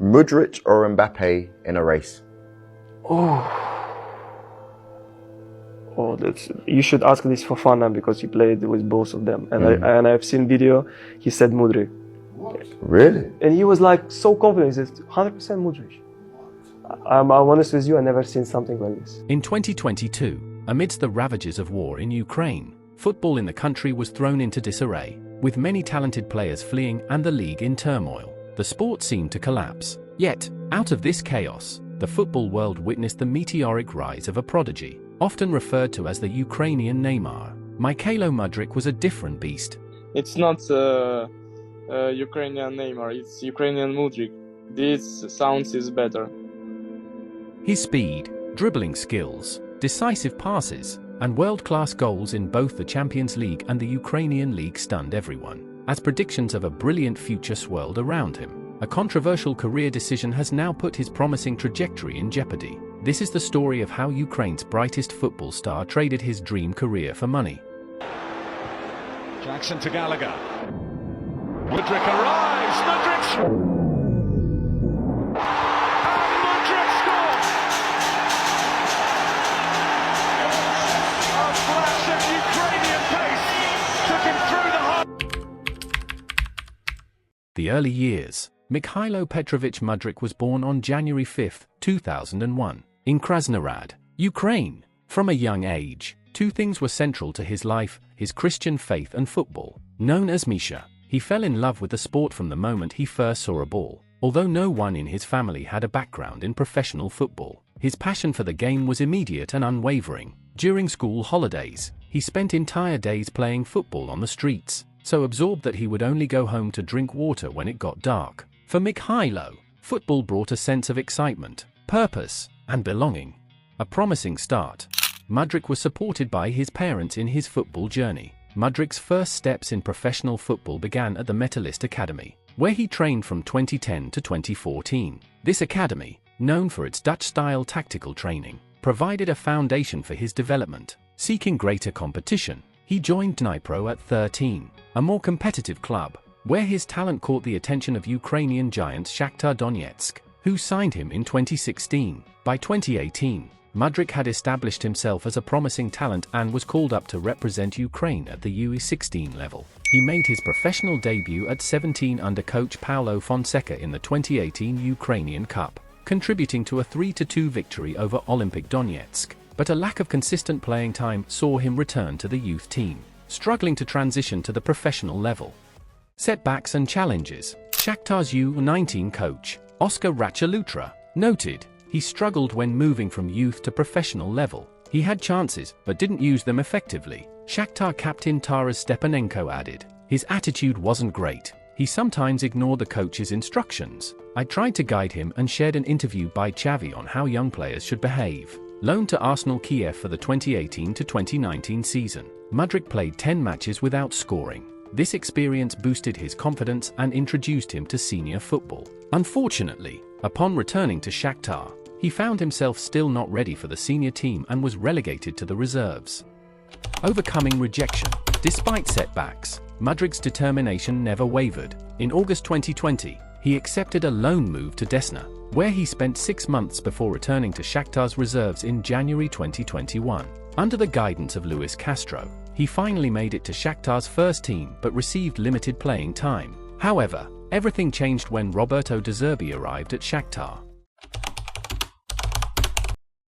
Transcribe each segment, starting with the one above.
Modric or Mbappe in a race? You should ask this for Fana because he played with both of them, and I've seen video. He said Modric. What? Really? And he was like so confident. He said 100% Modric. I'm honest with you, I've never seen something like this. In 2022, amidst the ravages of war in Ukraine, football in the country was thrown into disarray, with many talented players fleeing and the league in turmoil. The sport seemed to collapse. Yet, out of this chaos, the football world witnessed the meteoric rise of a prodigy, often referred to as the Ukrainian Neymar. Mikhailo Mudryk was a different beast. It's not Ukrainian Neymar, it's Ukrainian Mudryk. This sounds is better. His speed, dribbling skills, decisive passes, and world-class goals in both the Champions League and the Ukrainian League stunned everyone, as predictions of a brilliant future swirled around him. A controversial career decision has now put his promising trajectory in jeopardy. This is the story of how Ukraine's brightest football star traded his dream career for money. Jackson to Gallagher. Mudryk arrives! Mudryk! And Mudryk scores! A flash of Ukrainian pace took him through the heart. The early years. Mikhailo Petrovich Mudryk was born on January 5, 2001, in Krasnoyarsk, Ukraine. From a young age, two things were central to his life: his Christian faith and football. Known as Misha, he fell in love with the sport from the moment he first saw a ball. Although no one in his family had a background in professional football, his passion for the game was immediate and unwavering. During school holidays, he spent entire days playing football on the streets, so absorbed that he would only go home to drink water when it got dark. For Mikhailo, football brought a sense of excitement, purpose, and belonging. A promising start. Mudryk was supported by his parents in his football journey. Mudryk's first steps in professional football began at the Metalist Academy, where he trained from 2010 to 2014. This academy, known for its Dutch-style tactical training, provided a foundation for his development. Seeking greater competition, he joined Dnipro at 13, a more competitive club, where his talent caught the attention of Ukrainian giants Shakhtar Donetsk, who signed him in 2016. By 2018, Mudryk had established himself as a promising talent and was called up to represent Ukraine at the U16 level. He made his professional debut at 17 under coach Paulo Fonseca in the 2018 Ukrainian Cup, contributing to a 3-2 victory over Olympic Donetsk. But a lack of consistent playing time saw him return to the youth team, struggling to transition to the professional level. Setbacks and challenges. Shakhtar's U19 coach, Oskar Rachalutra, noted, he struggled when moving from youth to professional level. He had chances, but didn't use them effectively. Shakhtar captain Taras Stepanenko added, his attitude wasn't great. He sometimes ignored the coach's instructions. I tried to guide him and shared an interview by Xavi on how young players should behave. Loaned to Arsenal Kiev for the 2018 to 2019 season, Mudryk played 10 matches without scoring. This experience boosted his confidence and introduced him to senior football. Unfortunately, upon returning to Shakhtar, he found himself still not ready for the senior team and was relegated to the reserves. Overcoming rejection. Despite setbacks, Mudryk's determination never wavered. In August 2020, he accepted a loan move to Desna, where he spent 6 months before returning to Shakhtar's reserves in January 2021. Under the guidance of Luis Castro, he finally made it to Shakhtar's first team but received limited playing time. However, everything changed when Roberto De Zerbi arrived at Shakhtar.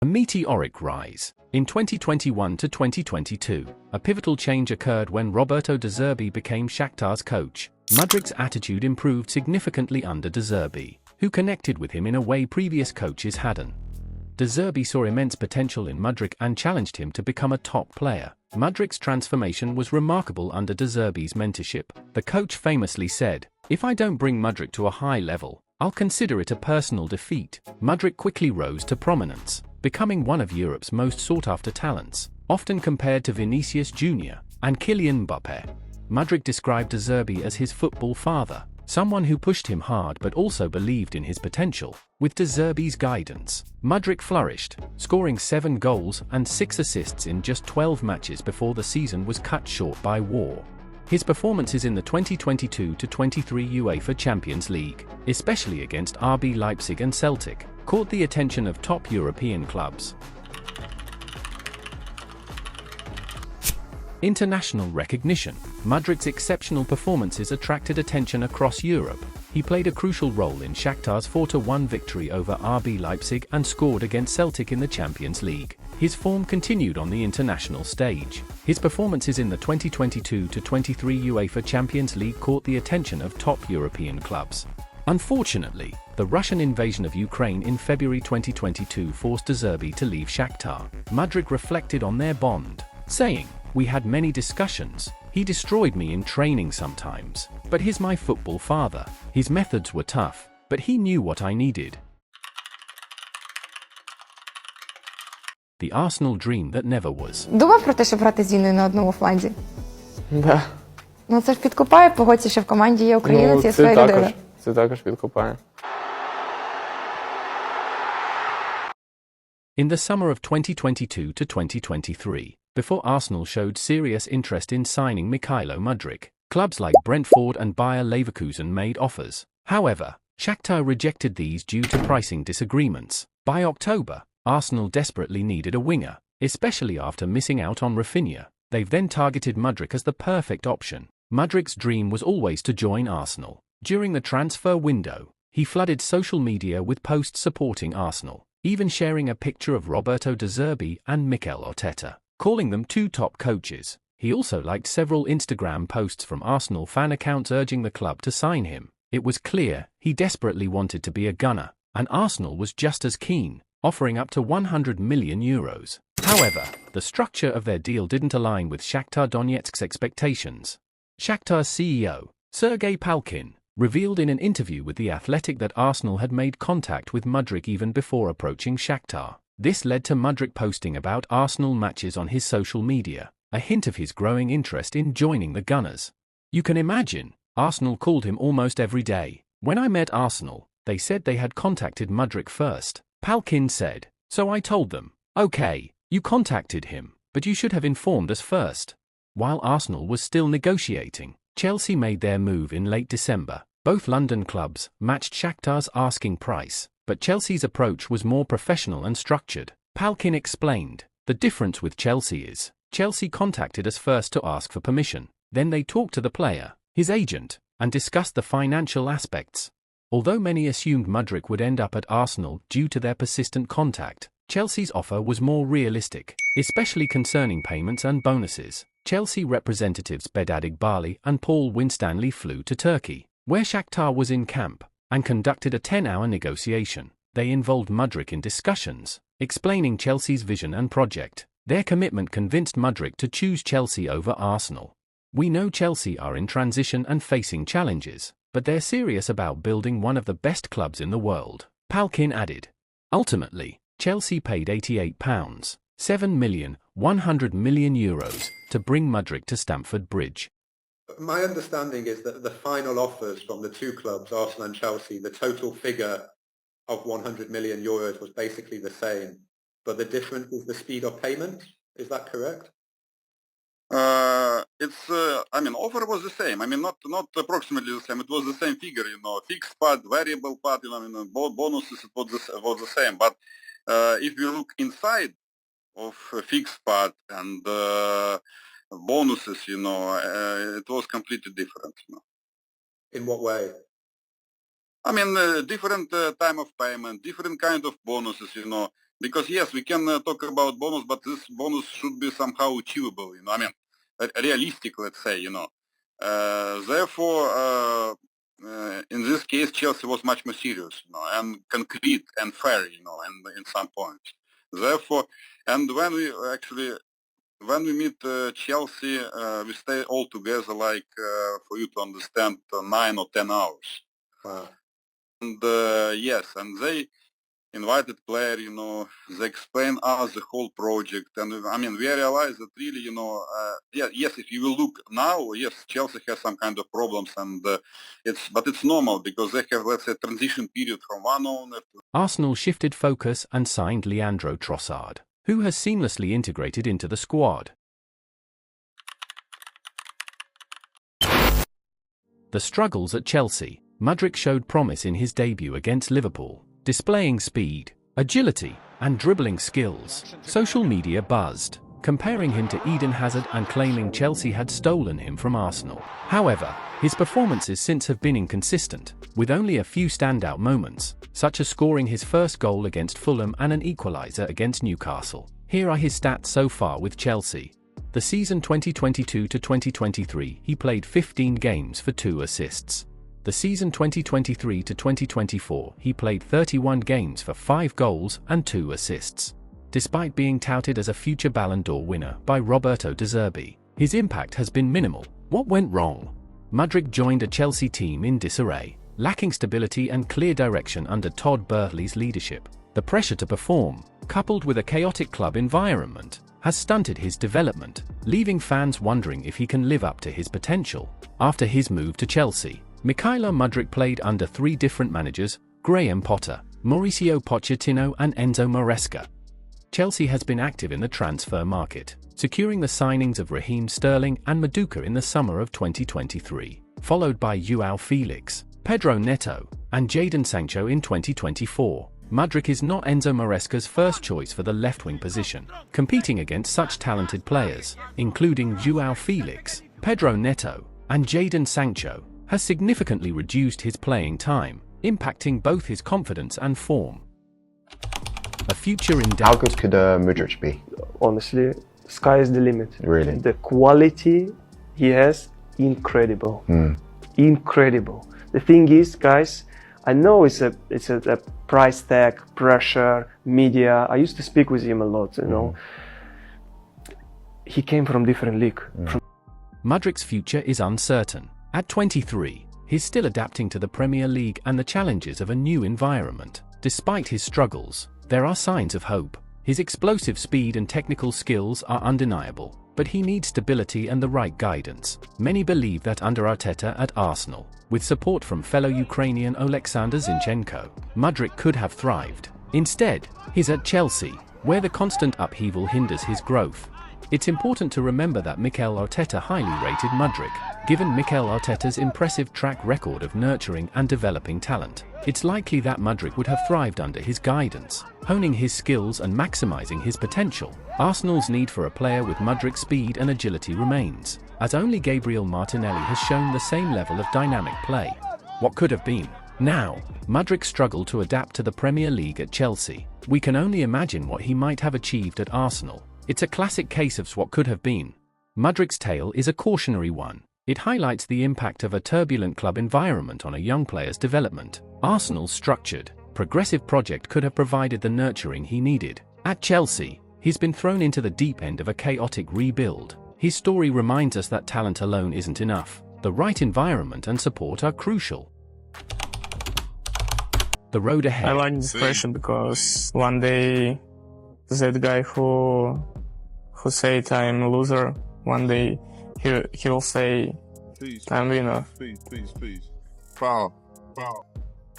A meteoric rise. In 2021 to 2022, a pivotal change occurred when Roberto De Zerbi became Shakhtar's coach. Mudryk's attitude improved significantly under De Zerbi, who connected with him in a way previous coaches hadn't. De Zerbi saw immense potential in Mudryk and challenged him to become a top player. Mudryk's transformation was remarkable under De Zerbi's mentorship. The coach famously said, "If I don't bring Mudryk to a high level, I'll consider it a personal defeat." Mudryk quickly rose to prominence, becoming one of Europe's most sought-after talents, often compared to Vinicius Jr. and Kylian Mbappe. Mudryk described De Zerbi as his football father, someone who pushed him hard but also believed in his potential. With De Zerbi's guidance, Mudryk flourished, scoring 7 goals and 6 assists in just 12 matches before the season was cut short by war. His performances in the 2022-23 UEFA Champions League, especially against RB Leipzig and Celtic, caught the attention of top European clubs. International recognition. Mudryk's exceptional performances attracted attention across Europe. He played a crucial role in Shakhtar's 4-1 victory over RB Leipzig and scored against Celtic in the Champions League. His form continued on the international stage. His performances in the 2022-23 UEFA Champions League caught the attention of top European clubs. Unfortunately, the Russian invasion of Ukraine in February 2022 forced De Zerbi to leave Shakhtar. Mudryk reflected on their bond, saying, "We had many discussions. He destroyed me in training sometimes, but he's my football father. His methods were tough, but he knew what I needed." The Arsenal dream that never was. Думав про те, щоб грати з Діною на одному фланзі? Да. Ну це ж підкупає, погодься, що в команді є українець і своя людина. Це також підкупає. In the summer of 2022-2023, before Arsenal showed serious interest in signing Mykhailo Mudryk, clubs like Brentford and Bayer Leverkusen made offers. However, Shakhtar rejected these due to pricing disagreements. By October, Arsenal desperately needed a winger, especially after missing out on Rafinha. They've then targeted Mudryk as the perfect option. Mudryk's dream was always to join Arsenal. During the transfer window, he flooded social media with posts supporting Arsenal, even sharing a picture of Roberto De Zerbi and Mikel Arteta, calling them two top coaches. He also liked several Instagram posts from Arsenal fan accounts urging the club to sign him. It was clear he desperately wanted to be a gunner, and Arsenal was just as keen, offering up to €100 million. However, the structure of their deal didn't align with Shakhtar Donetsk's expectations. Shakhtar's CEO, Sergei Palkin, revealed in an interview with The Athletic that Arsenal had made contact with Mudryk even before approaching Shakhtar. This led to Mudryk posting about Arsenal matches on his social media, a hint of his growing interest in joining the Gunners. You can imagine, Arsenal called him almost every day. "When I met Arsenal, they said they had contacted Mudryk first," Palkin said. "So I told them, okay, you contacted him, but you should have informed us first." While Arsenal was still negotiating, Chelsea made their move in late December. Both London clubs matched Shakhtar's asking price, but Chelsea's approach was more professional and structured. Palkin explained, "The difference with Chelsea is, Chelsea contacted us first to ask for permission. Then they talked to the player, his agent, and discussed the financial aspects." Although many assumed Mudryk would end up at Arsenal due to their persistent contact, Chelsea's offer was more realistic, especially concerning payments and bonuses. Chelsea representatives Bedad Igbali and Paul Winstanley flew to Turkey, where Shakhtar was in camp, and conducted a 10-hour negotiation. They involved Mudryk in discussions, explaining Chelsea's vision and project. Their commitment convinced Mudryk to choose Chelsea over Arsenal. "We know Chelsea are in transition and facing challenges, but they're serious about building one of the best clubs in the world," Palkin added. Ultimately, Chelsea paid £88, €7,100 million to bring Mudryk to Stamford Bridge. My understanding is that the final offers from the two clubs, Arsenal and Chelsea, the total figure of €100 million was basically the same, but the difference is the speed of payment. Is that correct? Offer was the same. Not approximately the same. It was the same figure, fixed part, variable part, bonuses, it was the same. But if you look inside of fixed part and bonuses, it was completely different. In what way? Different time of payment, different kind of bonuses, because yes, we can talk about bonus, but this bonus should be somehow achievable, realistic, let's say, Therefore, in this case, Chelsea was much more serious, and concrete and fair, and in some points. Therefore, and when we meet Chelsea, we stay all together, for you to understand, 9 or 10 hours. Wow. And yes, and they invited player, they explain us the whole project, and we realize that really, yes, if you will look now, yes, Chelsea has some kind of problems, and it's normal because they have, let's say, transition period from one owner to... Arsenal shifted focus and signed Leandro Trossard, who has seamlessly integrated into the squad. The struggles at Chelsea. Mudryk showed promise in his debut against Liverpool, displaying speed, agility, and dribbling skills. Social media buzzed, comparing him to Eden Hazard and claiming Chelsea had stolen him from Arsenal. However, his performances since have been inconsistent, with only a few standout moments, such as scoring his first goal against Fulham and an equaliser against Newcastle. Here are his stats so far with Chelsea. The season 2022-2023, he played 15 games for 2 assists. The season 2023-2024, he played 31 games for 5 goals and 2 assists. Despite being touted as a future Ballon d'Or winner by Roberto De Zerbi, his impact has been minimal. What went wrong? Mudryk joined a Chelsea team in disarray, lacking stability and clear direction under Todd Boehly's leadership. The pressure to perform, coupled with a chaotic club environment, has stunted his development, leaving fans wondering if he can live up to his potential. After his move to Chelsea, Mykhailo Mudryk played under 3 different managers: Graham Potter, Mauricio Pochettino and Enzo Maresca. Chelsea has been active in the transfer market, securing the signings of Raheem Sterling and Maduka in the summer of 2023, followed by João Felix, Pedro Neto, and Jadon Sancho in 2024. Mudryk is not Enzo Maresca's first choice for the left-wing position, competing against such talented players, including João Felix, Pedro Neto, and Jadon Sancho, has significantly reduced his playing time, impacting both his confidence and form. A future in doubt. How good could Mudryk be? Honestly, sky is the limit. Really? The quality he has, incredible. Incredible. The thing is, guys, I know it's a price tag, pressure, media. I used to speak with him a lot, you know. He came from different league. Mudryk's future is uncertain. At 23, he's still adapting to the Premier League and the challenges of a new environment. Despite his struggles, there are signs of hope. His explosive speed and technical skills are undeniable, but he needs stability and the right guidance. Many believe that under Arteta at Arsenal, with support from fellow Ukrainian Oleksandr Zinchenko, Mudryk could have thrived. Instead, he's at Chelsea, where the constant upheaval hinders his growth. It's important to remember that Mikel Arteta highly rated Mudryk, given Mikel Arteta's impressive track record of nurturing and developing talent. It's likely that Mudryk would have thrived under his guidance, honing his skills and maximizing his potential. Arsenal's need for a player with Mudryk's speed and agility remains, as only Gabriel Martinelli has shown the same level of dynamic play. What could have been? Now, Mudryk struggled to adapt to the Premier League at Chelsea. We can only imagine what he might have achieved at Arsenal. It's a classic case of what could have been. Mudryk's tale is a cautionary one. It highlights the impact of a turbulent club environment on a young player's development. Arsenal's structured, progressive project could have provided the nurturing he needed. At Chelsea, he's been thrown into the deep end of a chaotic rebuild. His story reminds us that talent alone isn't enough. The right environment and support are crucial. The road ahead. I like this question because one day that guy who said I'm a loser, one day he will say I'm winner. Proud.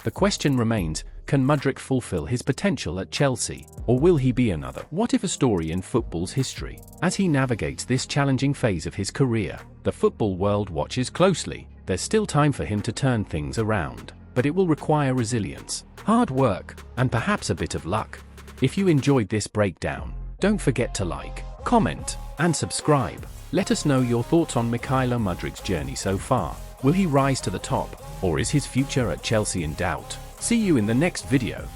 The question remains, can Mudryk fulfill his potential at Chelsea, or will he be another what if a story in football's history? As he navigates this challenging phase of his career, the football world watches closely. There's still time for him to turn things around, but it will require resilience, hard work, and perhaps a bit of luck. If you enjoyed this breakdown, don't forget to like, comment, and subscribe. Let us know your thoughts on Mykhailo Mudryk's journey so far. Will he rise to the top, or is his future at Chelsea in doubt? See you in the next video.